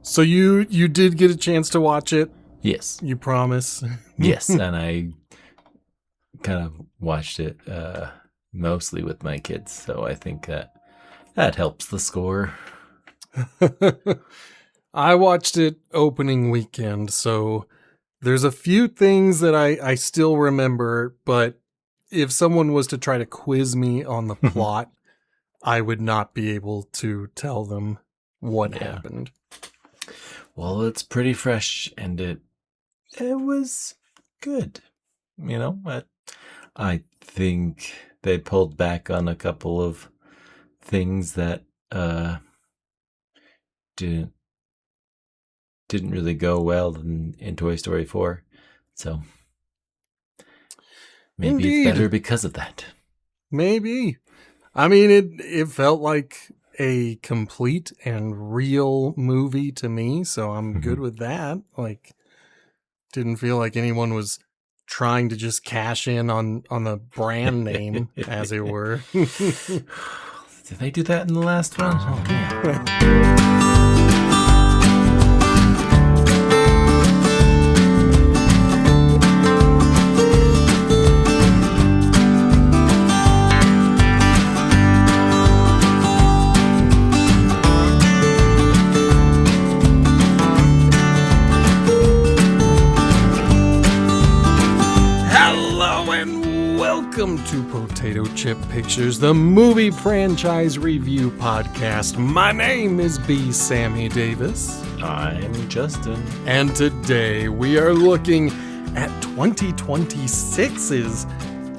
So you did get a chance to watch it? Yes. You promise? Yes, and I kind of watched it mostly with my kids, so I think that helps the score. I watched it opening weekend, so there's a few things that I still remember, but if someone was to try to quiz me on the plot, I would not be able to tell them what happened. Well, it's pretty fresh, and it was good. You know, I think they pulled back on a couple of things that didn't really go well in Toy Story 4. So maybe it's better because of that. Maybe. I mean, it felt like a complete and real movie to me, so I'm good with that. Like, didn't feel like anyone was trying to just cash in on the brand name, as it were. Did they do that in the last one? Oh, man. Welcome to Potato Chip Pictures, the movie franchise review podcast. My name is B. Sammy Davis. I'm Justin. And today we are looking at 2026's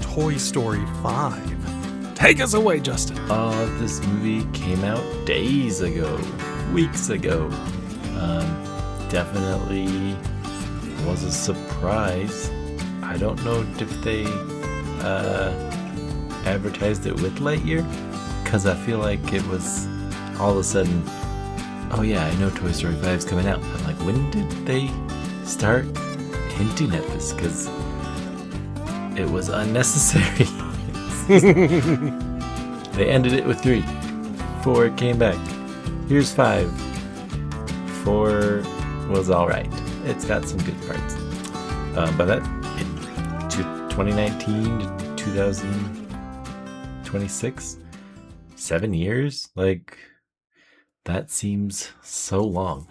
Toy Story 5. Take us away, Justin. This movie came out days ago, weeks ago. Definitely was a surprise. I don't know if they advertised it with Lightyear, because I feel like it was all of a sudden, oh yeah, I know Toy Story 5 is coming out. I'm like, when did they start hinting at this? Because it was unnecessary. They ended it with 3. 4 came back. Here's 5. 4 was alright. It's got some good parts. But that 2019 to 2026, 7 years, like, that seems so long.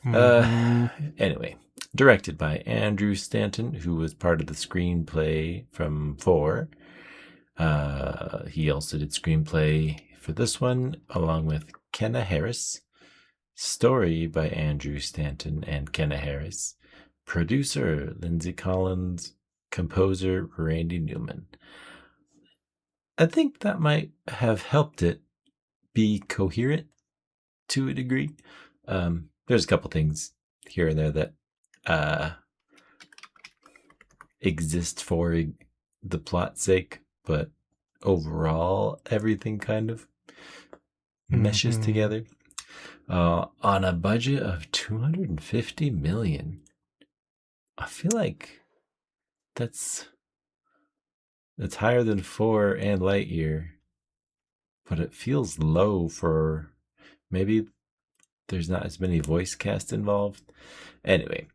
Anyway, directed by Andrew Stanton, who was part of the screenplay from 4. He also did screenplay for this one along with Kenna Harris. Story by Andrew Stanton and Kenna Harris. Producer Lindsay Collins. Composer Randy Newman. I think that might have helped it be coherent to a degree. There's a couple things here and there that exist for the plot's sake, but overall everything kind of meshes together. On a budget of $250 million, I feel like that's higher than 4 and Lightyear, but it feels low for maybe there's not as many voice cast involved. Anyway,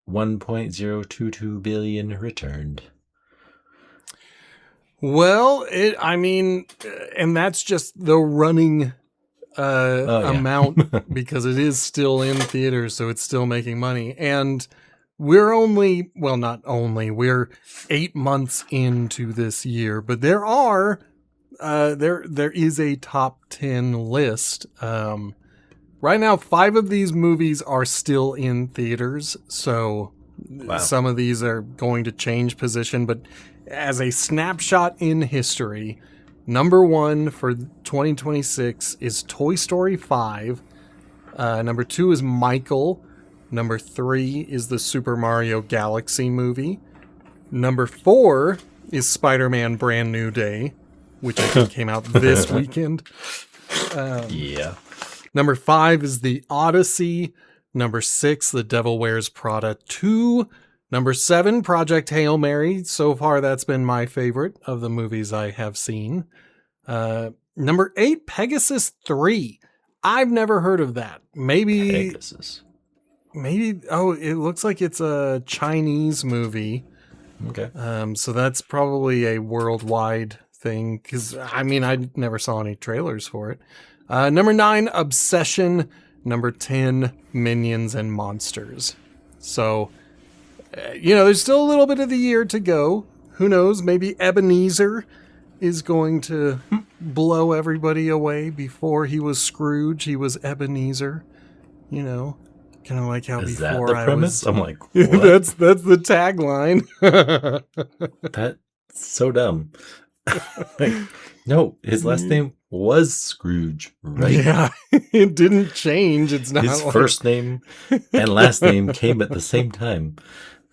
1.022 billion returned. Well, and that's just the running amount because it is still in theaters, so it's still making money. And we're we're 8 months into this year, but there are, there is a top 10 list. Right now, 5 of these movies are still in theaters, so some of these are going to change position, but as a snapshot in history, number 1 for 2026 is Toy Story 5. Number 2 is Michael. Number 3 is the Super Mario Galaxy movie. Number 4 is Spider-Man Brand New Day, which I think came out this weekend. Number 5 is The Odyssey. Number 6, The Devil Wears Prada 2. Number 7, Project Hail Mary. So far, that's been my favorite of the movies I have seen. Number 8, Pegasus 3. I've never heard of that. Maybe. Pegasus. Oh, it looks like it's a Chinese movie. Okay. So that's probably a worldwide thing, because I mean, I never saw any trailers for it. Number 9, Obsession. Number 10, Minions and Monsters. So, there's still a little bit of the year to go. Who knows? Maybe Ebenezer is going to blow everybody away. Before he was Scrooge, he was Ebenezer. Kind of like how Is before that the I premise? was. I'm like, what? that's the tagline. That's so dumb. No, his last name was Scrooge, right? Yeah, it didn't change. It's not His first name and last name came at the same time.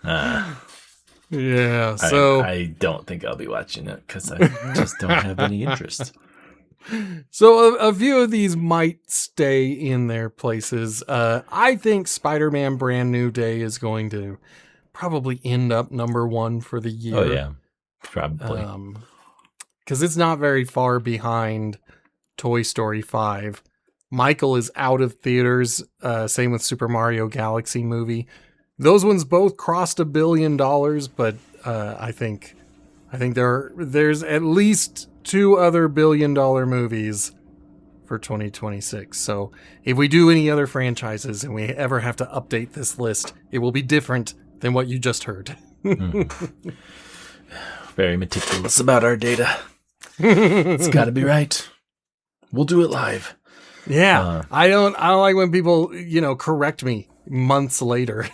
Yeah, so I don't think I'll be watching it because I just don't have any interest. So a few of these might stay in their places. I think Spider-Man Brand New Day is going to probably end up number 1 for the year. Oh, yeah. Probably. Because it's not very far behind Toy Story 5. Michael is out of theaters. Same with Super Mario Galaxy movie. Those ones both crossed $1 billion, but I think there's at least 2 other $1 billion movies for 2026. So if we do any other franchises and we ever have to update this list, it will be different than what you just heard. Very meticulous about our data. It's got to be right. We'll do it live. Yeah, I don't like when people correct me months later.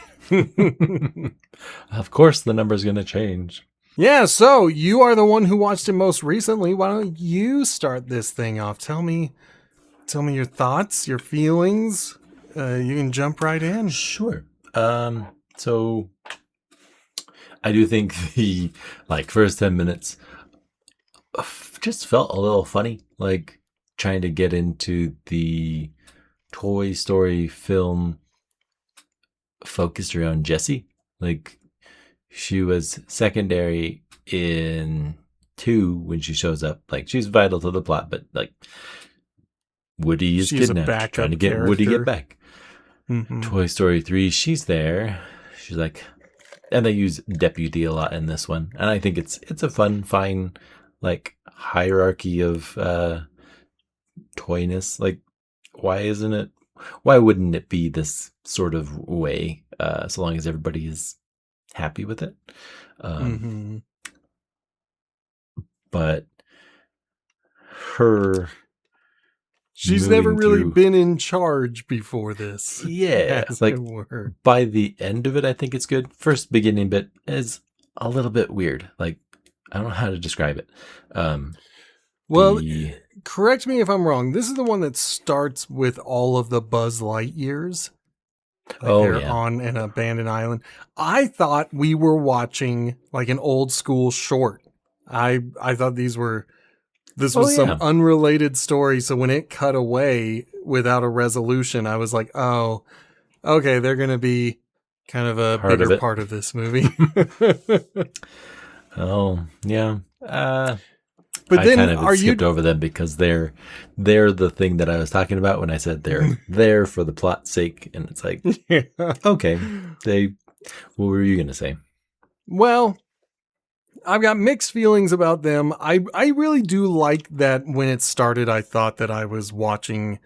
Of course, the number's going to change. Yeah, so you are the one who watched it most recently. Why don't you start this thing off? Tell me your thoughts, your feelings. You can jump right in. Sure. So I do think the first 10 minutes just felt a little funny, like trying to get into the Toy Story film focused around Jessie. Like, she was secondary in 2 when she shows up. Like, she's vital to the plot, but Woody is kidnapped, trying to get Woody get back. Mm-hmm. Toy Story 3, she's there. She's like, and they use deputy a lot in this one, and I think it's a fine hierarchy of toyness. Like, why wouldn't it be this sort of way, so long as everybody is happy with it? But she's never really been in charge before this. Yeah, by the end of it, I think it's good. First beginning bit is a little bit weird. Like, I don't know how to describe it. Correct me if I'm wrong. This is the one that starts with all of the Buzz Lightyears. On an abandoned island. I thought we were watching like an old school short. I thought this was some unrelated story. So when it cut away without a resolution, I was like, oh, okay, they're going to be kind of a bigger part of this movie. Oh, yeah. But then I kind of skipped over them because they're the thing that I was talking about when I said they're there for the plot's sake, and it's like, okay, what were you going to say? Well, I've got mixed feelings about them. I really do like that when it started, I thought that I was watching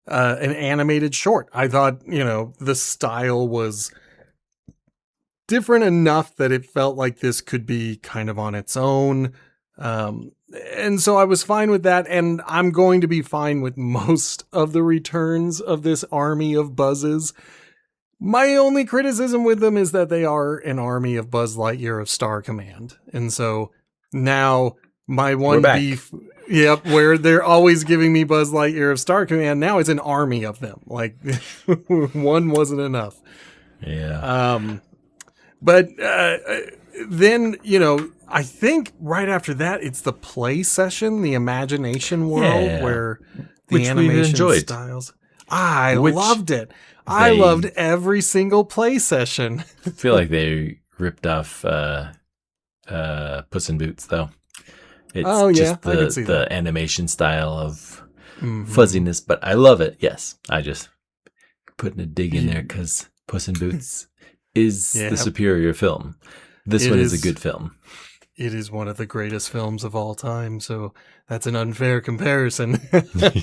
an animated short. I thought, the style was different enough that it felt like this could be kind of on its own. And so I was fine with that, and I'm going to be fine with most of the returns of this army of Buzzes. My only criticism with them is that they are an army of Buzz Lightyear of Star Command. And so now my one beef, where they're always giving me Buzz Lightyear of Star Command, now it's an army of them. Like, one wasn't enough. Yeah. But then, I think right after that, it's the play session, the imagination world, where the animation styles. I loved it. I loved every single play session. I feel like they ripped off Puss in Boots, though. It's just the animation style of fuzziness, but I love it. Yes, I just putting a dig in there because Puss in Boots is the superior film. This one is a good film. It is one of the greatest films of all time, so that's an unfair comparison.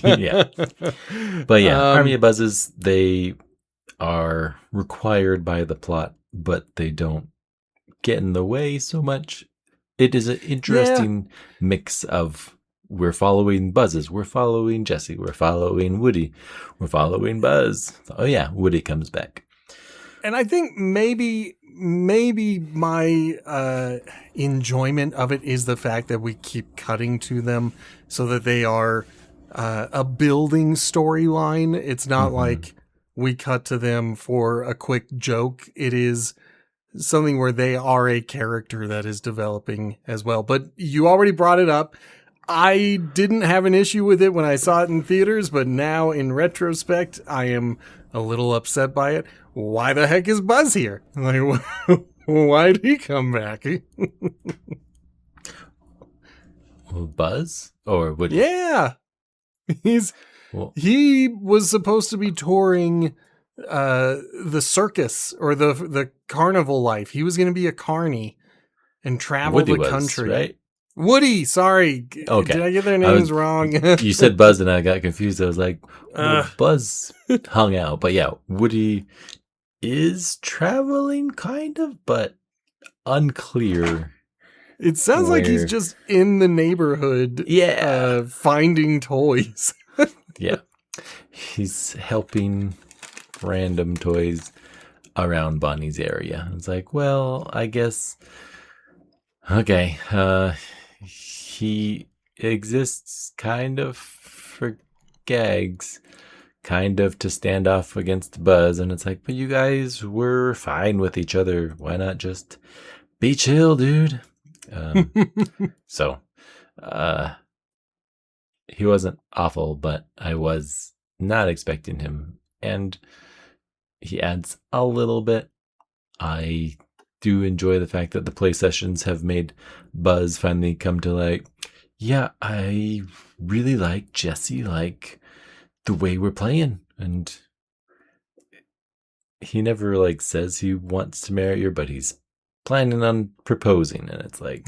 Yeah. But yeah, Army of Buzzes, they are required by the plot, but they don't get in the way so much. It is an interesting mix of we're following Buzzes, we're following Jessie, we're following Woody, we're following Buzz. Oh yeah, Woody comes back. And I think maybe my enjoyment of it is the fact that we keep cutting to them so that they are a building storyline. It's not like we cut to them for a quick joke. It is something where they are a character that is developing as well. But you already brought it up. I didn't have an issue with it when I saw it in theaters, but now in retrospect, I am a little upset by it. Why the heck is Buzz here? Like, why did he come back? Buzz? Or Woody? Yeah. He was supposed to be touring the circus or the carnival life. He was going to be a carny and travel Woody the country. Right? Woody, sorry. Okay. Did I get their names wrong? You said Buzz and I got confused. I was like, well, Buzz hung out. But yeah, Woody is traveling kind of, but unclear. It sounds like he's just in the neighborhood finding toys. Yeah. He's helping random toys around Bonnie's area. It's like, well, I guess... Okay, he exists kind of for gags, kind of to stand off against Buzz, and it's like, but you guys were fine with each other. Why not just be chill, dude? So, he wasn't awful, but I was not expecting him, and he adds a little bit. I do enjoy the fact that the play sessions have made Buzz finally come to like, yeah, I really like Jessie, like the way we're playing. And he never like says he wants to marry her, but he's planning on proposing. And it's like,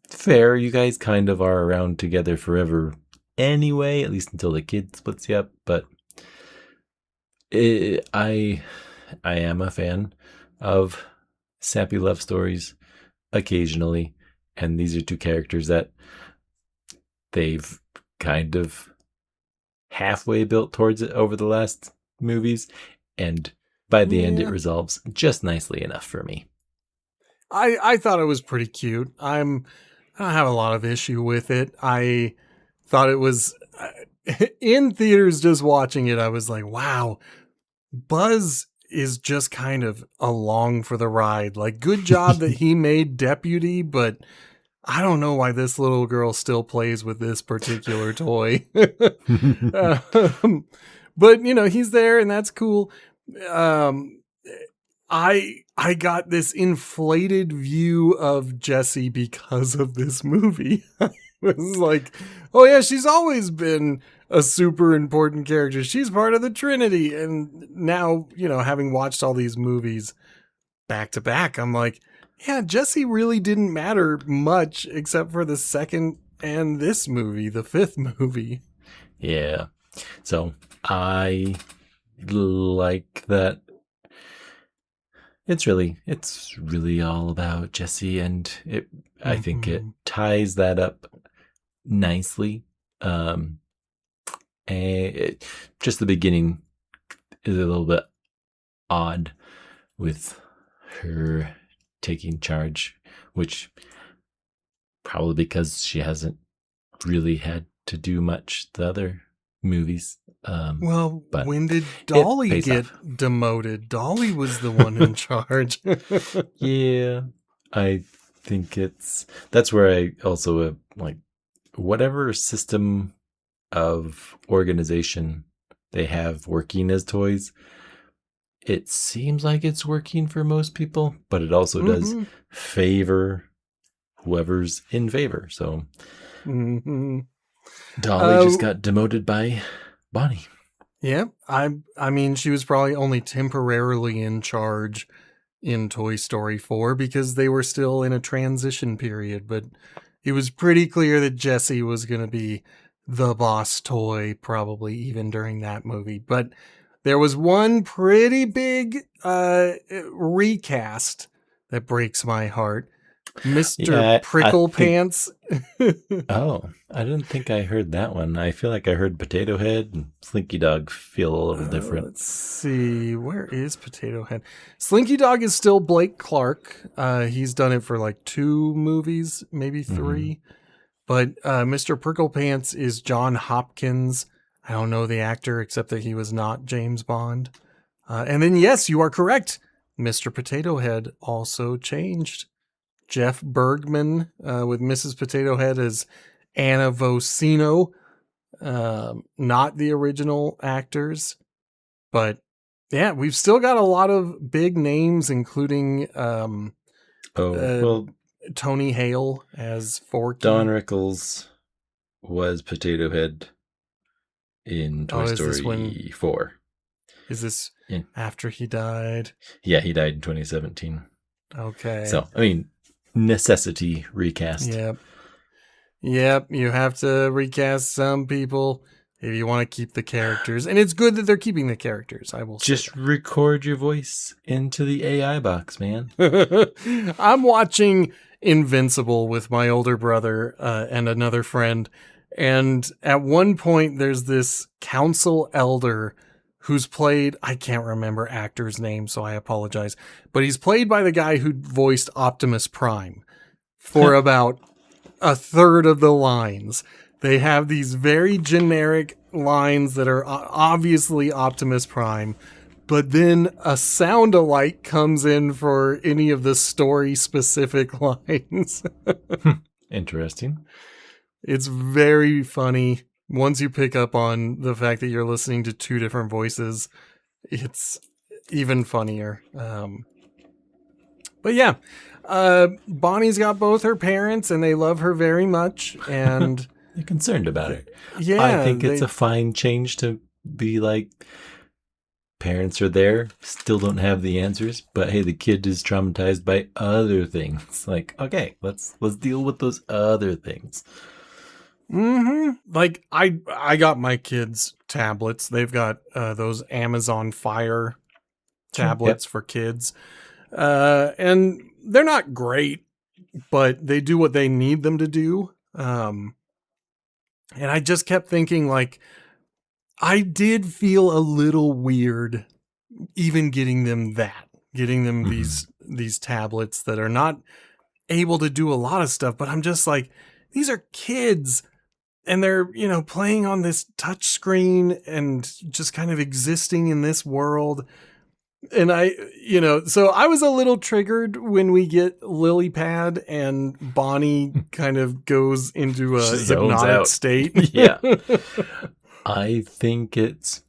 fair, you guys kind of are around together forever anyway, at least until the kid splits you up. But I am a fan of sappy love stories occasionally, and these are two characters that they've kind of halfway built towards it over the last movies, and by the end it resolves just nicely enough for me. I thought it was pretty cute. I don't have a lot of issue with it. I thought it was in theaters just watching it, I was like, wow, Buzz is just kind of along for the ride. Like, good job that he made Deputy, but I don't know why this little girl still plays with this particular toy. But, you know, he's there and that's cool. I got this inflated view of Jessie because of this movie. It was like, oh yeah, she's always been a super important character. She's part of the Trinity. And now, you know, having watched all these movies back to back, I'm like, yeah, Jessie really didn't matter much except for the second and this movie, the fifth movie. Yeah. So I like that. It's really all about Jessie, and I think it ties that up nicely. And just the beginning is a little bit odd with her taking charge, which probably because she hasn't really had to do much the other movies. Well, when did Dolly get demoted? Dolly was the one in charge. Yeah, I think that's where I also like whatever system of organization they have working as toys. It seems like it's working for most people, but it also does favor whoever's in favor. So Dolly just got demoted by Bonnie. Yeah, I mean, she was probably only temporarily in charge in Toy Story 4 because they were still in a transition period, but it was pretty clear that Jessie was going to be the boss toy probably even during that movie. But there was one pretty big recast that breaks my heart. Mr. Yeah, I Prickle think. Pants. Oh, I didn't think I heard that one. I feel like I heard Potato Head and Slinky Dog feel a little different. Let's see. Where is Potato Head? Slinky Dog is still Blake Clark. He's done it for like 2 movies, maybe 3. But Mr. Prickle Pants is John Hopkins. I don't know the actor except that he was not James Bond. And then, yes, you are correct. Mr. Potato Head also changed. Jeff Bergman with Mrs. Potato Head as Anna Vocino. Not the original actors. But yeah, we've still got a lot of big names, including Tony Hale as Forky. Don Rickles was Potato Head in Toy Story 4. Is this after he died? Yeah, he died in 2017. Okay. So, I mean, necessity recast. Yep, you have to recast some people if you want to keep the characters. And it's good that they're keeping the characters, I will say. Just record your voice into the AI box, man. I'm watching Invincible with my older brother and another friend. And at one point, there's this council elder who's played, I can't remember actor's name, so I apologize. But he's played by the guy who voiced Optimus Prime for about a third of the lines. They have these very generic lines that are obviously Optimus Prime, but then a sound alike comes in for any of the story specific lines. Interesting. It's very funny. Once you pick up on the fact that you're listening to 2 different voices, it's even funnier. But yeah, Bonnie's got both her parents and they love her very much. And they're concerned about it. Yeah. I think it's a fine change to be like, parents are there, still don't have the answers, but hey, the kid is traumatized by other things. Like, okay, let's deal with those other things. Like I got my kids tablets. They've got those Amazon Fire tablets for kids. And they're not great, but they do what they need them to do. And I just kept thinking, like, I did feel a little weird even getting them these tablets that are not able to do a lot of stuff, but I'm just like, these are kids and they're, playing on this touch screen and just kind of existing in this world. And so I was a little triggered when we get Lily Pad and Bonnie kind of goes into a hypnotic state. Yeah. I think it's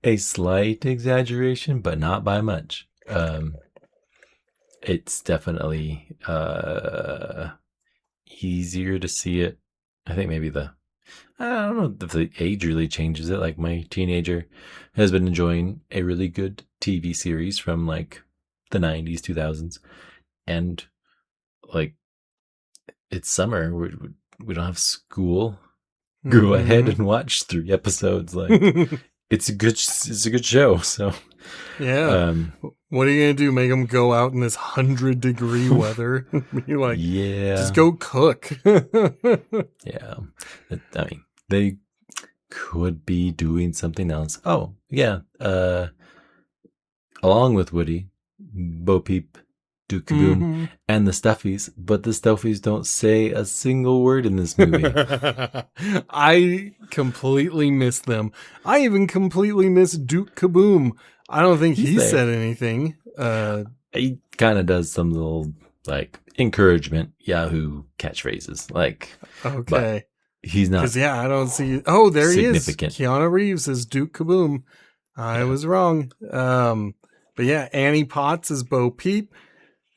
a slight exaggeration, but not by much. It's definitely easier to see it. I think maybe I don't know if the age really changes it. Like, my teenager has been enjoying a really good TV series from like the 90s, 2000s. And like, it's summer. We don't have school. Go ahead and watch 3 episodes. Like, it's a good show. So yeah. What are you gonna do? Make them go out in this 100-degree weather? You're like, yeah, just go cook. Yeah, I mean, they could be doing something else. Oh yeah, along with Woody, Bo Peep, Duke Kaboom, and the Stuffies, but the Stuffies don't say a single word in this movie. I completely miss them. I even completely miss Duke Kaboom. I don't think he said anything. He kind of does some little, like, encouragement Yahoo catchphrases. Like, okay. He's not. Because, I don't see. Oh, there he is. Keanu Reeves is Duke Kaboom. I was wrong. But yeah, Annie Potts is Bo Peep.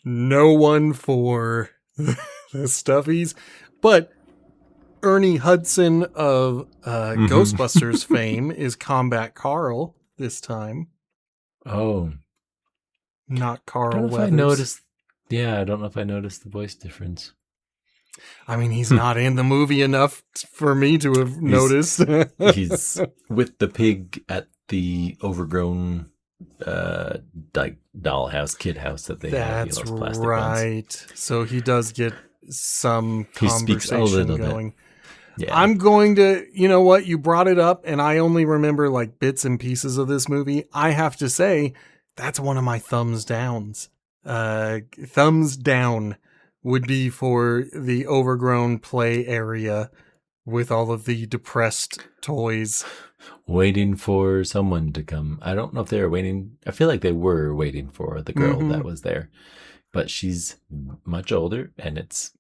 No one for the Stuffies. But Ernie Hudson of Mhm. Ghostbusters fame is Combat Carl this time, Oh, not I don't Carl know if I Weathers. noticed. Yeah, I don't know if I noticed the voice difference. I mean, he's not in the movie enough for me to have He's noticed. he's with the pig at the overgrown like dollhouse, kid house that they have, That's those plastic ones. right. So he does get some He speaks a conversation little bit. going. Yeah. I'm going to, you know what? You brought it up, and I only remember like bits and pieces of this movie. I have to say, that's one of my thumbs downs. Thumbs down would be for the overgrown play area with all of the depressed toys. Waiting for someone to come. I don't know if they were waiting. I feel like they were waiting for the girl that was there, but she's much older and it's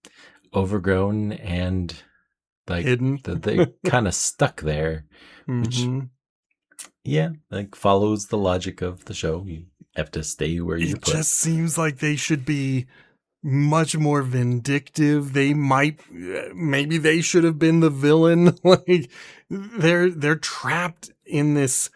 overgrown and like Hidden. they kind of stuck there, which yeah, like follows the logic of the show. You have to stay where you're It put. just seems like they should be much more vindictive. They might, maybe they should have been the villain. Like they're trapped in this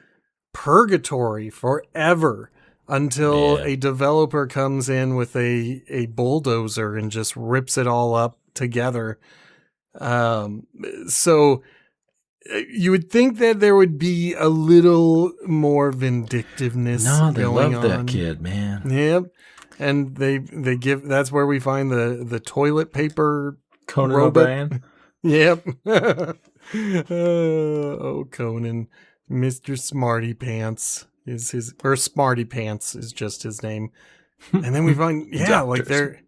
purgatory forever until Yeah. a developer comes in with a bulldozer and just rips it all up together. So you would think that there would be a little more vindictiveness No, they going love on. that kid, man. Yep. And they give, that's where we find the toilet paper Conan robot. O'Brien. Yep. Oh, Conan. Mr. Smarty Pants is his, or Smarty Pants is just his name. And then we find, yeah, like they're,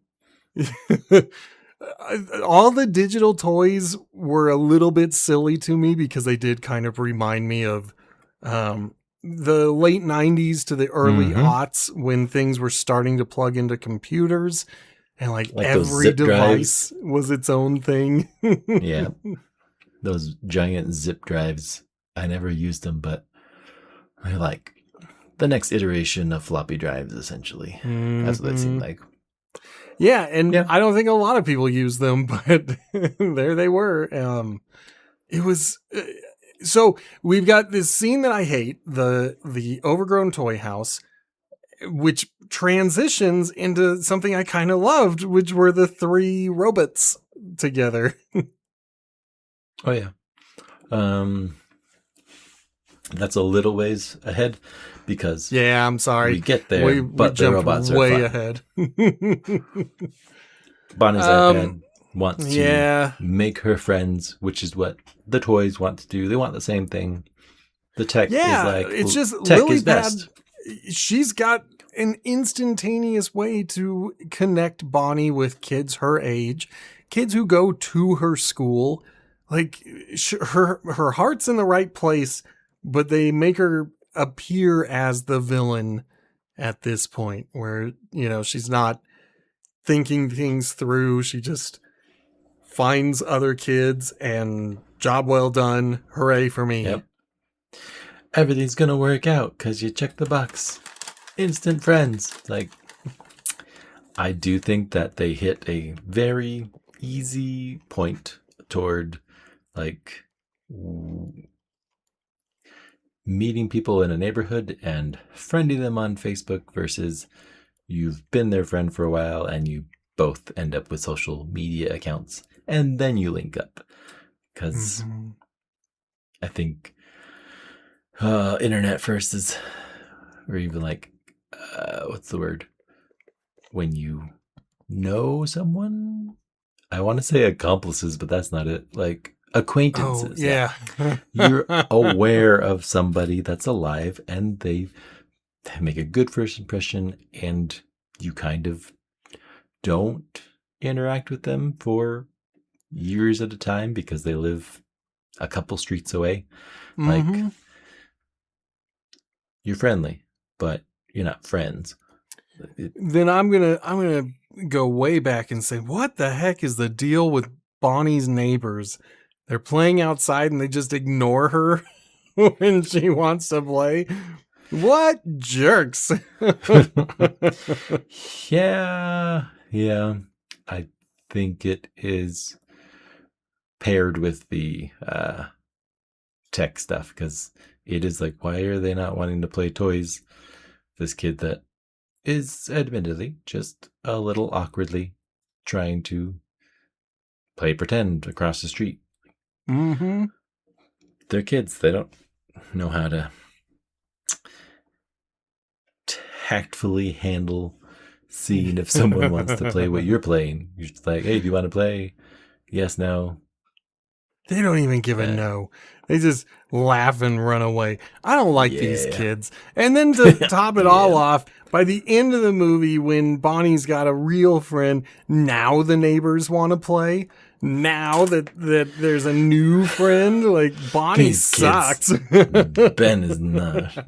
all the digital toys were a little bit silly to me because they did kind of remind me of the late 90s to the early aughts when things were starting to plug into computers and like every device was its own thing. Yeah. Those giant zip drives. I never used them, but they're like the next iteration of floppy drives, essentially. That's what they seem like. Yeah, and I don't think a lot of people use them, but there they were. It was so we've got this scene that I hate, the overgrown toy house, which transitions into something I kind of loved, which were the three robots together. Oh yeah. That's a little ways ahead because yeah, I'm sorry. We get there, but the robots are way fun. ahead. Bonnie's iPad wants to make her friends, which is what the toys want to do. They want the same thing. The tech is like, it's just tech Lily is best. She's got an instantaneous way to connect Bonnie with kids her age, kids who go to her school. Like her heart's in the right place, but they make her appear as the villain at this point where, you know, she's not thinking things through. She just finds other kids and job well done. Hooray for me. Yep. Everything's going to work out because you check the box. Instant friends. Like, I do think that they hit a very easy point toward like meeting people in a neighborhood and friending them on Facebook versus you've been their friend for a while and you both end up with social media accounts and then you link up. Because I think internet first is, or even like, what's the word? When you know someone? I want to say accomplices, but that's not it. Like acquaintances. Oh, yeah. You're aware of somebody that's alive and they make a good first impression and you kind of don't interact with them for years at a time because they live a couple streets away. Like you're friendly, but you're not friends. Then I'm gonna go way back and say, what the heck is the deal with Bonnie's neighbors? They're playing outside and they just ignore her when she wants to play. What jerks? Yeah. I think it is paired with the tech stuff, because it is like, why are they not wanting to play toys? This kid that is admittedly just a little awkwardly trying to play pretend across the street. Mm-hmm. They're kids. They don't know how to tactfully handle seeing if someone wants to play what you're playing. You're just like, hey, do you want to play? Yes, no. They don't even give a no. They just laugh and run away. I don't like these kids. And then to top it all off, by the end of the movie, when Bonnie's got a real friend, now the neighbors want to play. Now that there's a new friend, like Bonnie These sucks. Ben is not.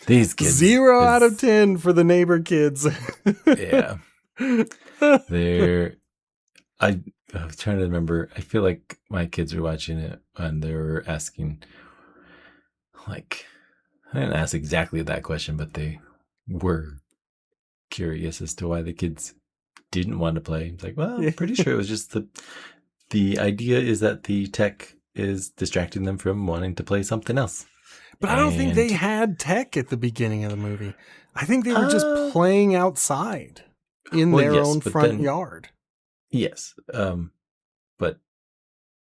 These kids. 0 out of 10 for the neighbor kids. Yeah. I was trying to remember. I feel like my kids were watching it and they were asking, like, I didn't ask exactly that question, but they were curious as to why the kids didn't want to play. It's like, well, I'm pretty sure it was just the idea is that the tech is distracting them from wanting to play something else. But I don't think they had tech at the beginning of the movie. I think they were just playing outside in their own front yard. Yes. But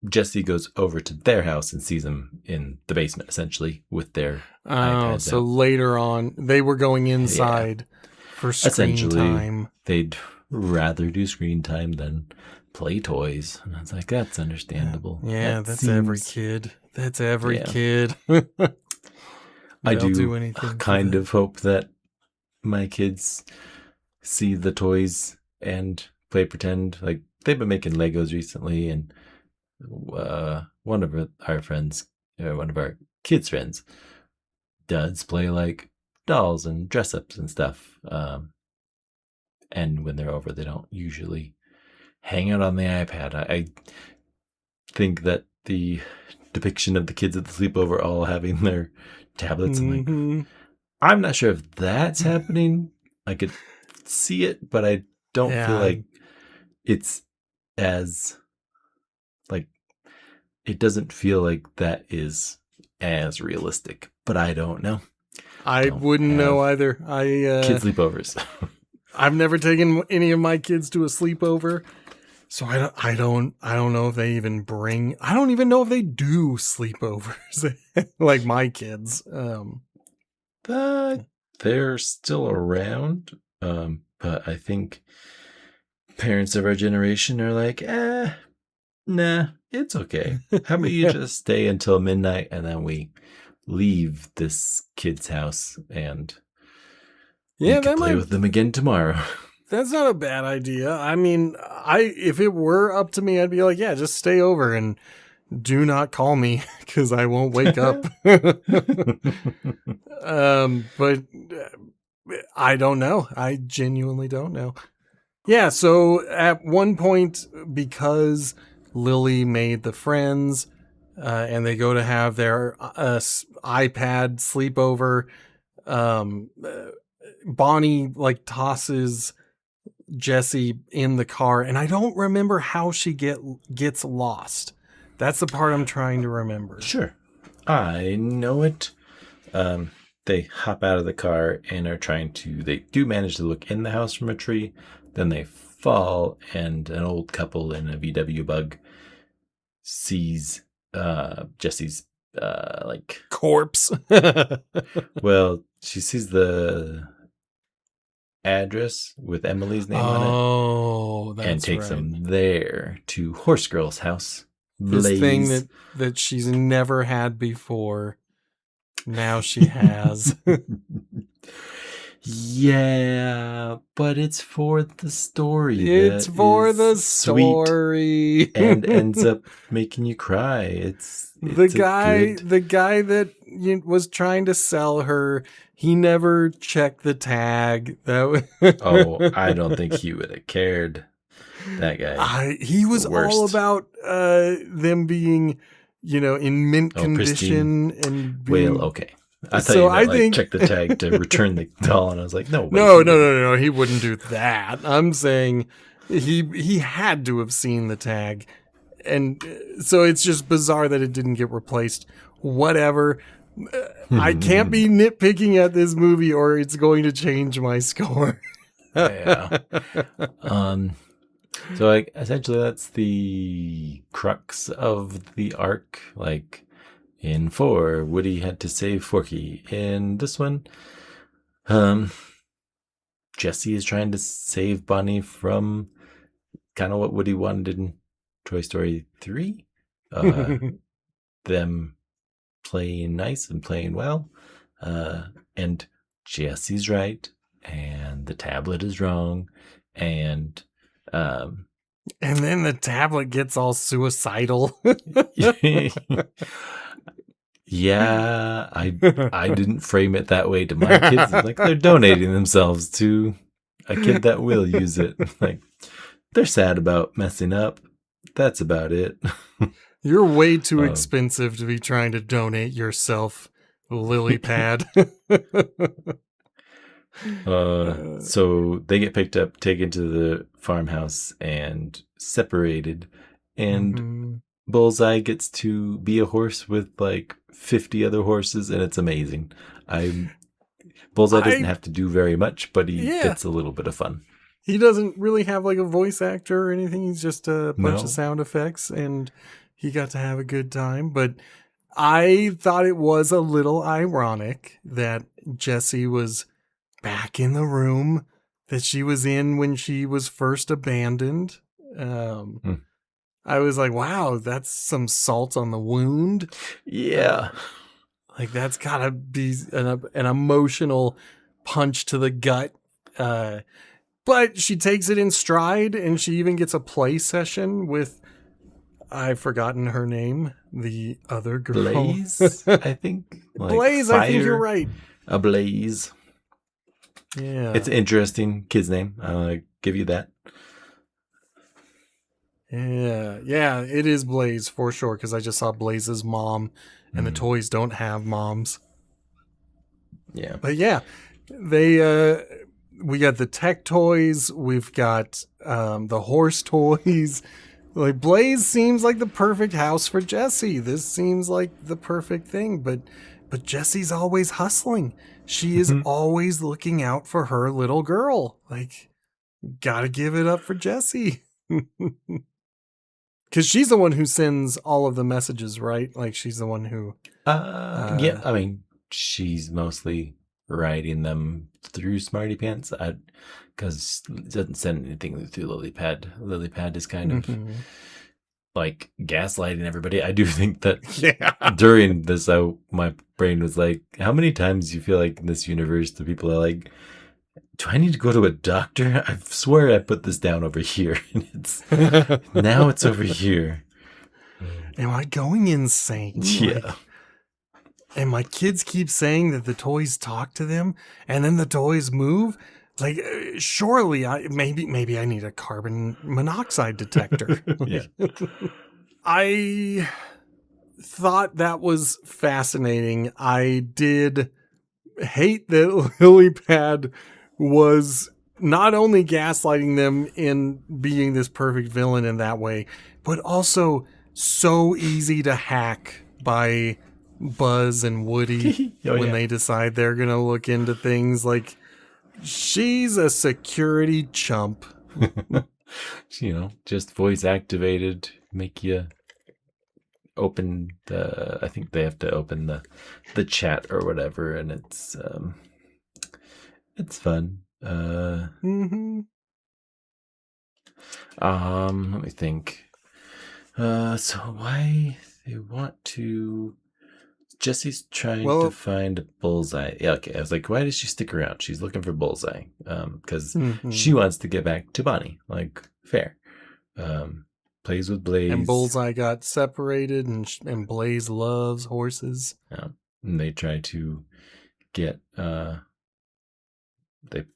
Jesse goes over to their house and sees them in the basement, essentially, with their iPads. So later on, they were going inside for screen time. They'd rather do screen time than play toys. And I was like, that's understandable. Yeah, that's every kid. That's every kid. I do kind of hope that my kids see the toys and play pretend. Like, they've been making Legos recently, and one of our friends, one of our kids' friends, does play like dolls and dress ups and stuff. And when they're over, they don't usually hang out on the iPad. I think that the depiction of the kids at the sleepover all having their tablets, I'm not sure if that's happening. I could see it, but I don't feel like it's as, like, it doesn't feel like that is as realistic, but I don't know. I wouldn't know either. Kid sleepovers. I've never taken any of my kids to a sleepover, so I don't know if they even bring. I don't even know if they do sleepovers like my kids. But they're still around. But I think parents of our generation are like, nah, it's okay. How about you just stay until midnight and then we leave this kid's house and we can play with them again tomorrow. That's not a bad idea. I mean, if it were up to me, I'd be like, yeah, just stay over and do not call me because I won't wake up. But I don't know. I genuinely don't know. Yeah, so at one point, because Lily made the friends and they go to have their iPad sleepover, Bonnie like tosses Jesse in the car, and I don't remember how she gets lost. That's the part I'm trying to remember. Sure. I know it. They hop out of the car and are they do manage to look in the house from a tree. Then they fall, and an old couple in a VW Bug sees Jesse's corpse. Well, she sees the address with Emily's name on it, and takes them there to Horse Girl's house. This thing that she's never had before. Now she has. Yeah, but it's for the story. It's for the story, and ends up making you cry. It's the guy that was trying to sell her. He never checked the tag. I don't think he would have cared. That guy. He was all about them being, in mint condition pristine. And being, well, okay. I thought I think check the tag to return the doll, and I was like, no. No, he wouldn't do that. I'm saying he had to have seen the tag and so it's just bizarre that it didn't get replaced. Whatever. I can't be nitpicking at this movie or it's going to change my score. Yeah. So like essentially that's the crux of the arc. Like in 4, Woody had to save Forky. In this one, Jesse is trying to save Bonnie from kind of what Woody wanted in Toy Story 3. Them playing nice and playing well. And Jesse's right. And the tablet is wrong. And then the tablet gets all suicidal. Yeah, I didn't frame it that way to my kids. It's like they're donating themselves to a kid that will use it. Like they're sad about messing up. That's about it. You're way too expensive to be trying to donate yourself, lily pad. So they get picked up, taken to the farmhouse, and separated. And Bullseye gets to be a horse with like 50 other horses, and it's amazing. Bullseye doesn't have to do very much, but he gets a little bit of fun. He doesn't really have like a voice actor or anything. He's just a bunch of sound effects, and he got to have a good time. But I thought it was a little ironic that Jessie was back in the room that she was in when she was first abandoned. I was like, wow, that's some salt on the wound. Yeah. Like that's gotta be an emotional punch to the gut. But she takes it in stride, and she even gets a play session with, I've forgotten her name, the other girl. Blaze, I think. Like Blaze, fire, I think you're right. A Blaze. Yeah. It's an interesting kid's name. I'll give you that. Yeah, it is Blaze for sure, because I just saw Blaze's mom, and the toys don't have moms. Yeah. But yeah, we got the tech toys, we've got the horse toys. Like Blaze seems like the perfect house for Jessie. This seems like the perfect thing, but Jessie's always hustling. She is always looking out for her little girl. Like, gotta give it up for Jessie. Because she's the one who sends all of the messages, right? Like, she's the one who... yeah, I mean, she's mostly writing them through Smarty Pants. Because it doesn't send anything through Lilypad. Lilypad is kind of like gaslighting everybody. I do think that during this, my brain was like, how many times do you feel like in this universe the people are like, do I need to go to a doctor? I swear I put this down over here. And now it's over here. Am I going insane? Yeah. Like, and my kids keep saying that the toys talk to them, and then the toys move. Like, surely maybe I need a carbon monoxide detector. Yeah. I thought that was fascinating. I did hate that Lilypad was not only gaslighting them in being this perfect villain in that way, but also so easy to hack by Buzz and Woody when they decide they're going to look into things. Like, she's a security chump. Just voice activated, make you open I think they have to open the chat or whatever, and it's fun. Let me think. So why they want to... Jesse's trying to find Bullseye. Yeah, okay. I was like, why does she stick around? She's looking for Bullseye. Because she wants to get back to Bonnie. Like, fair. Plays with Blaze. And Bullseye got separated, and Blaze loves horses. Yeah. And they try to get... they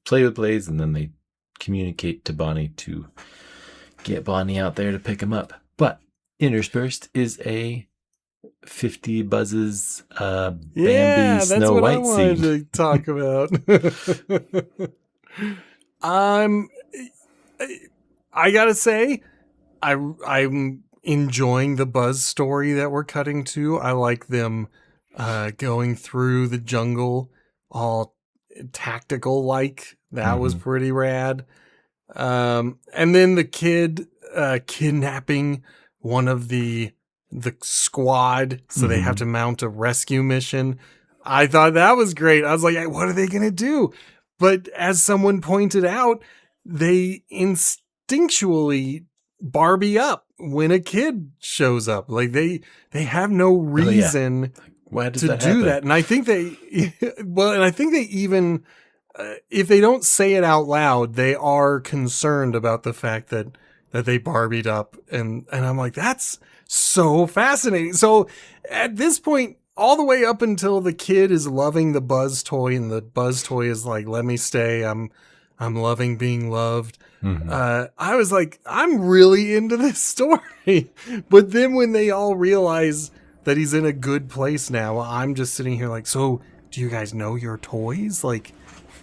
play with Blaze, and then they communicate to Bonnie to get Bonnie out there to pick him up. But interspersed is a 50 Buzzes Bambi Snow White scene. To talk about. I gotta say, I'm enjoying the Buzz story that we're cutting to. I like them going through the jungle all tactical like. That was pretty rad. And then the kid kidnapping one of the squad, so they have to mount a rescue mission. I thought that was great. I was like, hey, what are they gonna do? But as someone pointed out, they instinctually Barbie up when a kid shows up. Like they have no reason Why does to that do happen? that. And I think they and I think they even if they don't say it out loud, they are concerned about the fact that they Barbied up, and I'm like, that's so fascinating. So at this point, all the way up until the kid is loving the Buzz toy, and the Buzz toy is like, let me stay. I'm loving being loved. I was like, I'm really into this story. But then when they all realize that he's in a good place now, I'm just sitting here like, so do you guys know your toys? Like,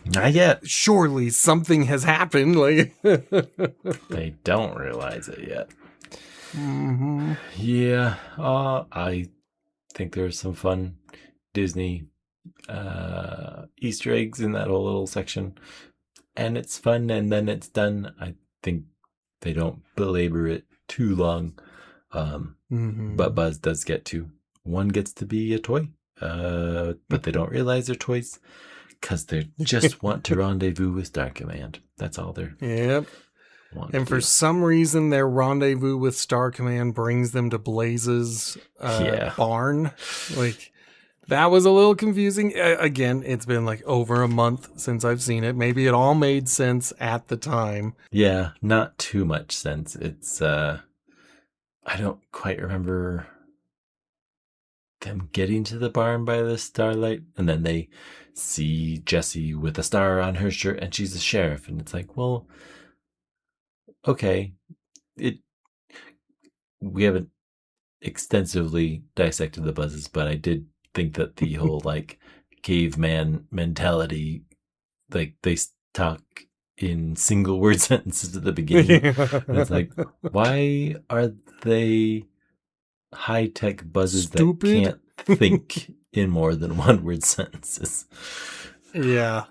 not yet. Surely something has happened. Like they don't realize it yet. Yeah. I think there's some fun Disney Easter eggs in that whole little section, and it's fun. And then it's done. I think they don't belabor it too long. But Buzz does get to. One gets to be a toy, but they don't realize they're toys. Because they just want to rendezvous with Star Command. That's all they're. Yep. And for some reason, their rendezvous with Star Command brings them to Blaze's barn. Like, that was a little confusing. Again, it's been like over a month since I've seen it. Maybe it all made sense at the time. Yeah, not too much sense. It's, I don't quite remember them getting to the barn by the starlight, and then they see Jessie with a star on her shirt, and she's a sheriff, and it's like, well, okay, we haven't extensively dissected the Buzzes, but I did think that the whole like caveman mentality, like they talk in single word sentences at the beginning. And it's like, why are they high-tech Buzzes that can't think in more than one word sentences? Yeah.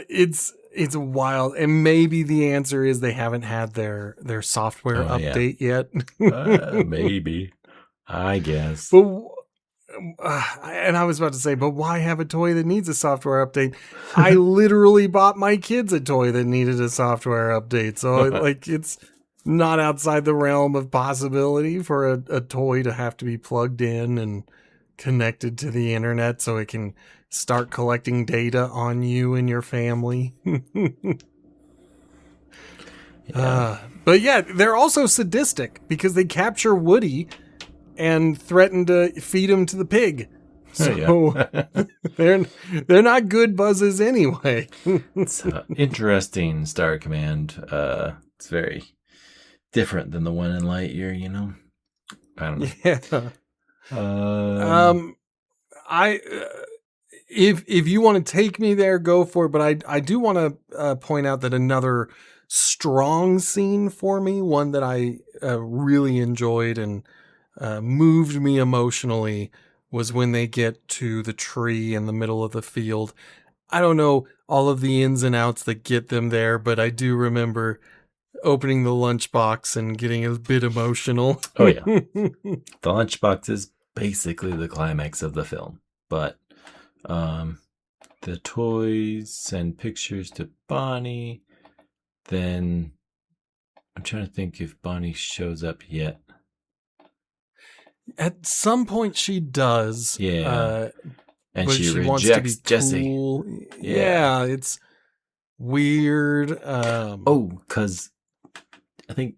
It's wild. And maybe the answer is they haven't had their software update yet. Maybe. I guess. But and I was about to say, but why have a toy that needs a software update? I literally bought my kids a toy that needed a software update. So like it's not outside the realm of possibility for a toy to have to be plugged in and connected to the internet so it can start collecting data on you and your family. But yeah, they're also sadistic because they capture Woody and threaten to feed him to the pig. So they're not good Buzzes anyway. It's interesting, Star Command. It's very different than the one in Lightyear, you know? I don't know. Yeah. If you want to take me there, go for it. But I do want to point out that another strong scene for me, one that I really enjoyed and moved me emotionally, was when they get to the tree in the middle of the field. I don't know all of the ins and outs that get them there, but I do remember opening the lunchbox and getting a bit emotional. Oh, yeah. The lunchbox is basically the climax of the film. But the toys send pictures to Bonnie. Then I'm trying to think if Bonnie shows up yet. At some point she does. Yeah. And but she rejects wants to be Jessie. Cool. Yeah, it's weird. Because I think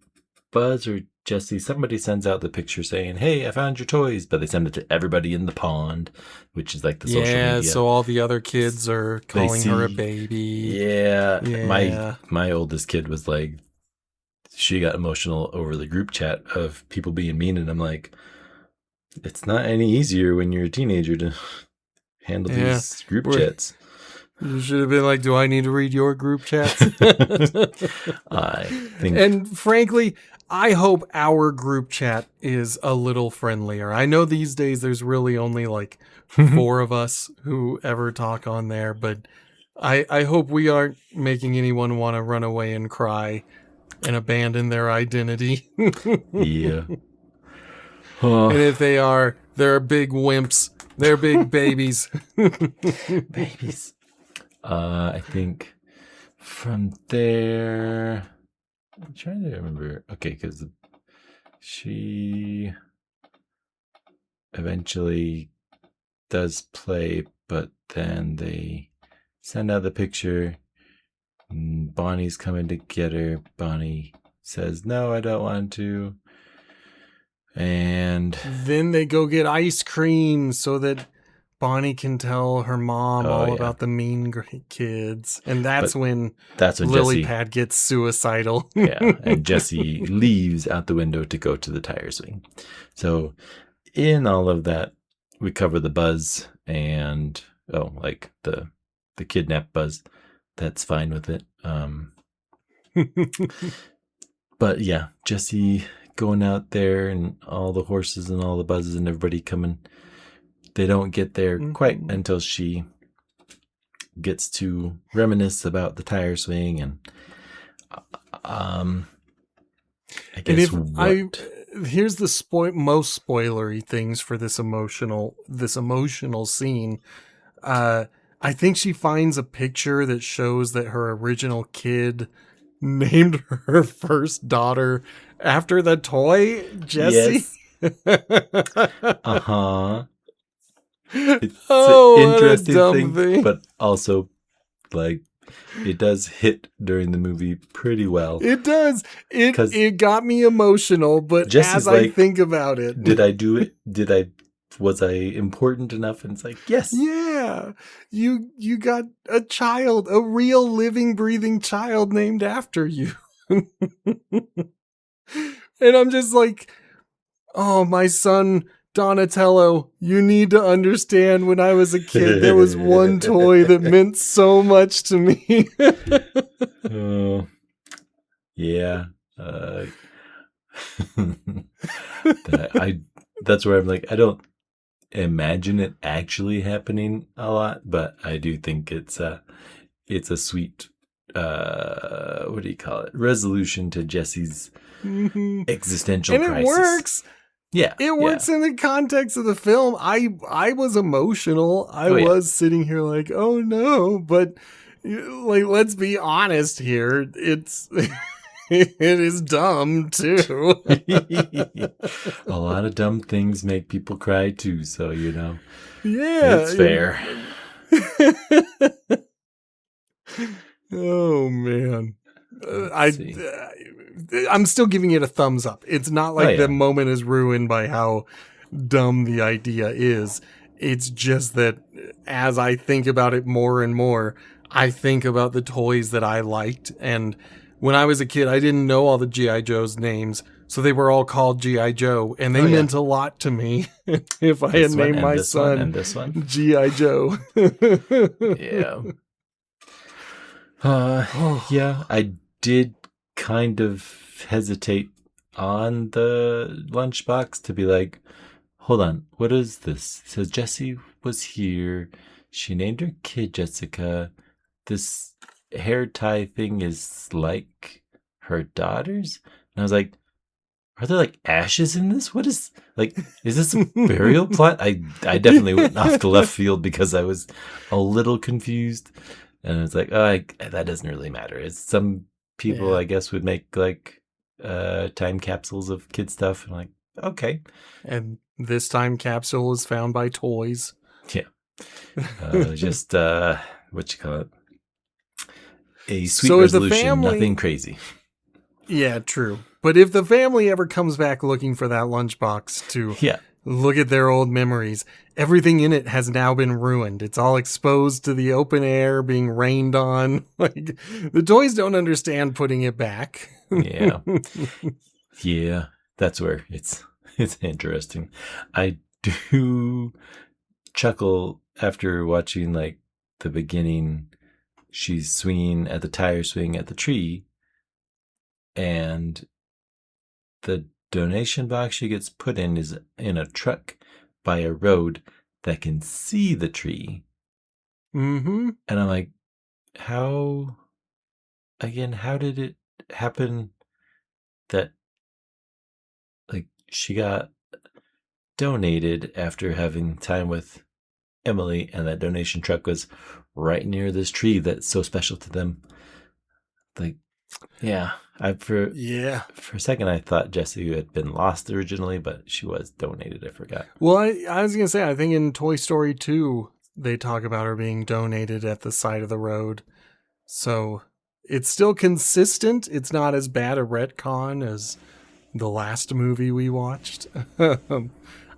Buzz or Jessie, somebody sends out the picture saying, hey, I found your toys, but they send it to everybody in the pond, which is like the social media. Yeah, so all the other kids are calling her a baby. Yeah. My oldest kid was like, she got emotional over the group chat of people being mean, and I'm like, it's not any easier when you're a teenager to handle these group chats. You should have been like, do I need to read your group chats? I think. And frankly, I hope our group chat is a little friendlier. I know these days there's really only like 4 of us who ever talk on there, but I hope we aren't making anyone want to run away and cry and abandon their identity. Yeah. And if they are, they're big wimps. They're big babies. Babies. I think from there, I'm trying to remember. Okay, because she eventually does play, but then they send out the picture. Bonnie's coming to get her. Bonnie says, "No, I don't want to." And then they go get ice cream so that Bonnie can tell her mom all about the mean kids. And that's when Lily Jessie, Pad gets suicidal. and Jessie leaves out the window to go to the tire swing. So in all of that, we cover the buzz and, like the kidnap buzz. That's fine with it. But yeah, Jessie going out there and all the horses and all the buzzes and everybody coming. They don't get there quite until she gets to reminisce about the tire swing and I guess here's the most spoilery things for this emotional scene. I think she finds a picture that shows that her original kid named her first daughter after the toy Jessie. Yes. It's an an interesting thing, but also like it does hit during the movie pretty well. It does. It got me emotional, but Jessie's as I think about it, did I do it? Was I important enough? And it's like, yes. Yeah. You got a child, a real living, breathing child named after you. And I'm just like, oh, my son Donatello, you need to understand when I was a kid, there was one toy that meant so much to me. Yeah. That's where I'm like, I don't imagine it actually happening a lot, but I do think it's a sweet, what do you call it? Resolution to Jessie's existential crisis. And it works. Yeah. It works in the context of the film. I was emotional. I was sitting here like, oh no, but like, let's be honest here. It is dumb too. A lot of dumb things make people cry too. So, yeah, it's fair. Oh man. I'm still giving it a thumbs up. It's not like the moment is ruined by how dumb the idea is. It's just that as I think about it more and more, I think about the toys that I liked. And when I was a kid, I didn't know all the G.I. Joe's names. So they were all called G.I. Joe. And they meant a lot to me if I had named my son G.I. Joe. Yeah. Yeah, I did kind of hesitate on the lunchbox to be like, hold on, what is this? It says Jessie was here. She named her kid Jessica. This hair tie thing is like her daughter's. And I was like, are there like ashes in this? What is this a burial plot? I definitely went off the left field because I was a little confused. And it's like, that doesn't really matter. It's some people, I guess, would make like time capsules of kid stuff. And like, okay. And this time capsule is found by toys. Yeah. Just, what you call it? A sweet resolution, nothing crazy. Yeah, true. But if the family ever comes back looking for that lunchbox to look at their old memories, everything in it has now been ruined. It's all exposed to the open air, being rained on. Like, the toys don't understand putting it back. Yeah. Yeah. That's where it's interesting. I do chuckle after watching like the beginning. She's swinging at the tire swing at the tree, and the donation box she gets put in is in a truck by a road that can see the tree. Mm-hmm. And I'm like, how did it happen that like she got donated after having time with Emily, and that donation truck was right near this tree that's so special to them? Like, yeah, Yeah. for a second I thought Jessie had been lost originally, but she was donated. I forgot. Well, I was going to say, I think in Toy Story 2, they talk about her being donated at the side of the road. So it's still consistent. It's not as bad a retcon as the last movie we watched.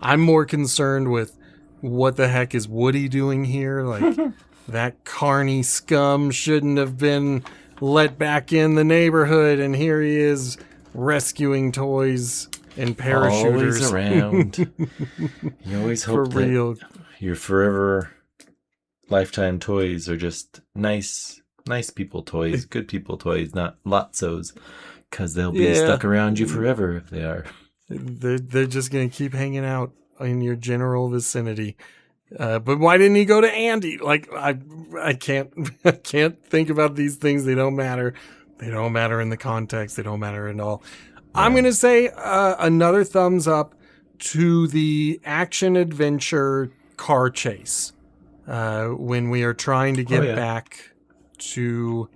I'm more concerned with what the heck is Woody doing here? Like, that carny scum shouldn't have been let back in the neighborhood, and here he is rescuing toys and parachuters. Always around. You always For hope real. that your forever lifetime toys are just nice people toys, good people toys, not Lotsos, because they'll be stuck around you forever if they are. They're just going to keep hanging out in your general vicinity. But why didn't he go to Andy? Like, I can't think about these things. They don't matter. They don't matter in the context. They don't matter at all. Yeah. I'm going to say another thumbs up to the action adventure car chase. When we are trying to get back to